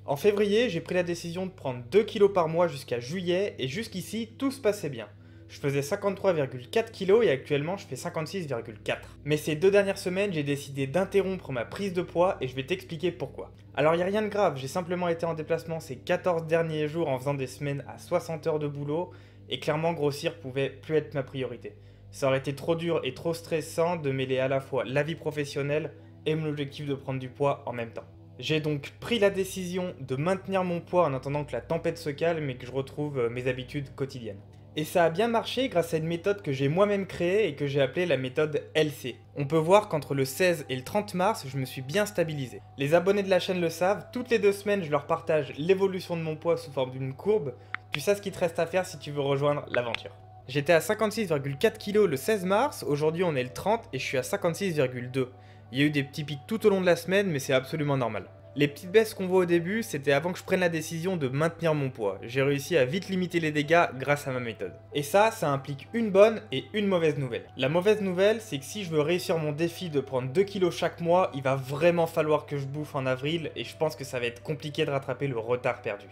En février, j'ai pris la décision de prendre 2 kilos par mois jusqu'à juillet et jusqu'ici, tout se passait bien. Je faisais 53,4 kilos et actuellement je fais 56,4. Mais ces 2 dernières semaines, j'ai décidé d'interrompre ma prise de poids et je vais t'expliquer pourquoi. Alors il n'y a rien de grave, j'ai simplement été en déplacement ces 14 derniers jours en faisant des semaines à 60 heures de boulot et clairement grossir pouvait plus être ma priorité. Ça aurait été trop dur et trop stressant de mêler à la fois la vie professionnelle et mon objectif de prendre du poids en même temps. J'ai donc pris la décision de maintenir mon poids en attendant que la tempête se calme et que je retrouve mes habitudes quotidiennes. Et ça a bien marché grâce à une méthode que j'ai moi-même créée et que j'ai appelée la méthode LC. On peut voir qu'entre le 16 et le 30 mars, je me suis bien stabilisé. Les abonnés de la chaîne le savent, toutes les 2 semaines, je leur partage l'évolution de mon poids sous forme d'une courbe. Tu sais ce qu'il te reste à faire si tu veux rejoindre l'aventure. J'étais à 56,4 kg le 16 mars, aujourd'hui on est le 30 et je suis à 56,2. Il y a eu des petits pics tout au long de la semaine, mais c'est absolument normal. Les petites baisses qu'on voit au début, c'était avant que je prenne la décision de maintenir mon poids. J'ai réussi à vite limiter les dégâts grâce à ma méthode. Et ça implique une bonne et une mauvaise nouvelle. La mauvaise nouvelle, c'est que si je veux réussir mon défi de prendre 2 kilos chaque mois, il va vraiment falloir que je bouffe en avril et je pense que ça va être compliqué de rattraper le retard perdu.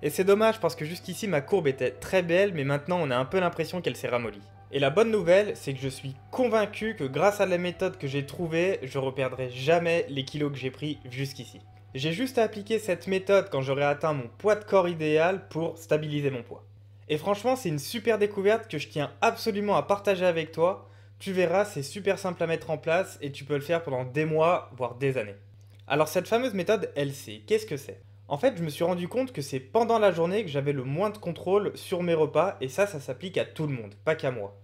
Et c'est dommage parce que jusqu'ici ma courbe était très belle, mais maintenant on a un peu l'impression qu'elle s'est ramollie. Et la bonne nouvelle, c'est que je suis convaincu que grâce à la méthode que j'ai trouvée, je reperdrai jamais les kilos que j'ai pris jusqu'ici. J'ai juste à appliquer cette méthode quand j'aurai atteint mon poids de corps idéal pour stabiliser mon poids. Et franchement, c'est une super découverte que je tiens absolument à partager avec toi. Tu verras, c'est super simple à mettre en place et tu peux le faire pendant des mois, voire des années. Alors cette fameuse méthode LC, qu'est-ce que c'est ? En fait, je me suis rendu compte que c'est pendant la journée que j'avais le moins de contrôle sur mes repas et ça s'applique à tout le monde, pas qu'à moi.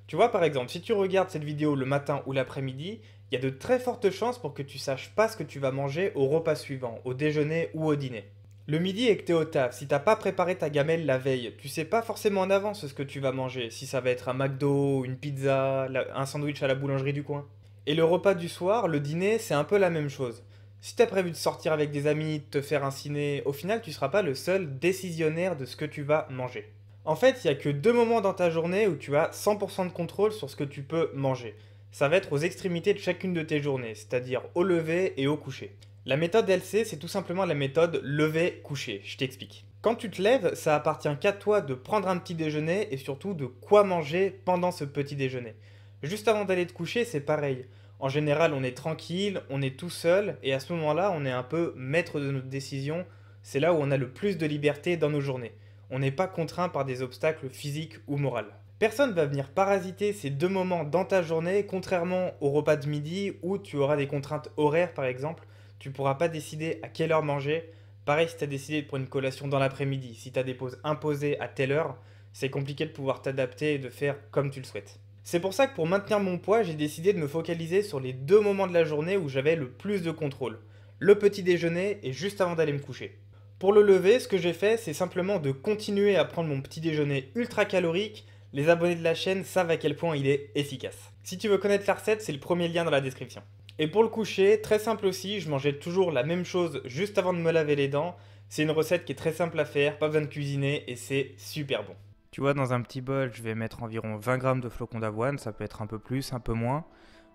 Tu vois, par exemple, si tu regardes cette vidéo le matin ou l'après-midi, il y a de très fortes chances pour que tu saches pas ce que tu vas manger au repas suivant, au déjeuner ou au dîner. Le midi et que t'es au taf, si t'as pas préparé ta gamelle la veille, tu sais pas forcément en avance ce que tu vas manger, si ça va être un McDo, une pizza, un sandwich à la boulangerie du coin. Et le repas du soir, le dîner, c'est un peu la même chose. Si t'as prévu de sortir avec des amis, de te faire un ciné, au final tu seras pas le seul décisionnaire de ce que tu vas manger. En fait, il n'y a que 2 moments dans ta journée où tu as 100% de contrôle sur ce que tu peux manger. Ça va être aux extrémités de chacune de tes journées, c'est-à-dire au lever et au coucher. La méthode LC, c'est tout simplement la méthode lever-coucher, je t'explique. Quand tu te lèves, ça appartient qu'à toi de prendre un petit déjeuner et surtout de quoi manger pendant ce petit déjeuner. Juste avant d'aller te coucher, c'est pareil. En général, on est tranquille, on est tout seul, et à ce moment-là, on est un peu maître de notre décision. C'est là où on a le plus de liberté dans nos journées. On n'est pas contraint par des obstacles physiques ou moraux. Personne va venir parasiter ces 2 moments dans ta journée, contrairement au repas de midi où tu auras des contraintes horaires par exemple. Tu ne pourras pas décider à quelle heure manger. Pareil si tu as décidé de prendre une collation dans l'après-midi. Si tu as des pauses imposées à telle heure, c'est compliqué de pouvoir t'adapter et de faire comme tu le souhaites. C'est pour ça que pour maintenir mon poids, j'ai décidé de me focaliser sur les 2 moments de la journée où j'avais le plus de contrôle. Le petit déjeuner et juste avant d'aller me coucher. Pour le lever, ce que j'ai fait, c'est simplement de continuer à prendre mon petit déjeuner ultra calorique. Les abonnés de la chaîne savent à quel point il est efficace. Si tu veux connaître la recette, c'est le premier lien dans la description. Et pour le coucher, très simple aussi, je mangeais toujours la même chose juste avant de me laver les dents. C'est une recette qui est très simple à faire, pas besoin de cuisiner et c'est super bon. Tu vois, dans un petit bol, je vais mettre environ 20 g de flocons d'avoine, ça peut être un peu plus, un peu moins.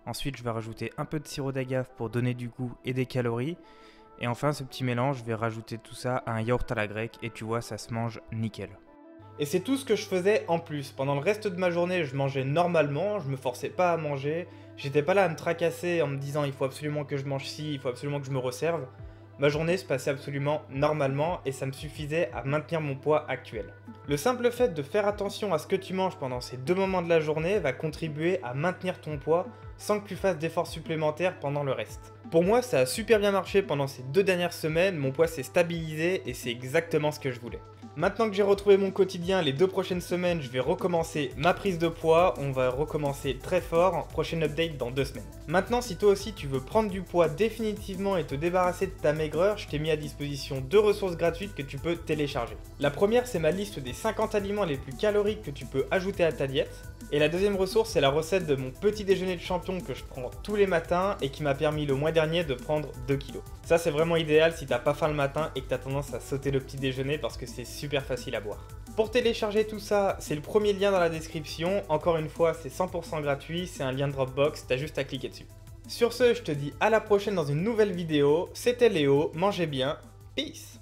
Ensuite, je vais rajouter un peu de sirop d'agave pour donner du goût et des calories. Et enfin, ce petit mélange, je vais rajouter tout ça à un yaourt à la grecque et tu vois, ça se mange nickel. Et c'est tout ce que je faisais en plus. Pendant le reste de ma journée, je mangeais normalement, je me forçais pas à manger. J'étais pas là à me tracasser en me disant il faut absolument que je mange ci, il faut absolument que je me resserve. Ma journée se passait absolument normalement et ça me suffisait à maintenir mon poids actuel. Le simple fait de faire attention à ce que tu manges pendant ces 2 moments de la journée va contribuer à maintenir ton poids sans que tu fasses d'efforts supplémentaires pendant le reste. Pour moi, ça a super bien marché pendant ces 2 dernières semaines, mon poids s'est stabilisé et c'est exactement ce que je voulais. Maintenant que j'ai retrouvé mon quotidien, les 2 prochaines semaines, je vais recommencer ma prise de poids. On va recommencer très fort. Prochaine update dans 2 semaines. Maintenant, si toi aussi tu veux prendre du poids définitivement et te débarrasser de ta maigreur, je t'ai mis à disposition 2 ressources gratuites que tu peux télécharger. La première, c'est ma liste des 50 aliments les plus caloriques que tu peux ajouter à ta diète. Et la deuxième ressource, c'est la recette de mon petit déjeuner de champion que je prends tous les matins et qui m'a permis le mois dernier de prendre 2 kilos. Ça, c'est vraiment idéal si t'as pas faim le matin et que t'as tendance à sauter le petit déjeuner parce que c'est super facile à boire. Pour télécharger tout ça, c'est le premier lien dans la description. Encore une fois, c'est 100% gratuit, c'est un lien Dropbox, t'as juste à cliquer dessus. Sur ce, je te dis à la prochaine dans une nouvelle vidéo. C'était Léo, mangez bien, peace!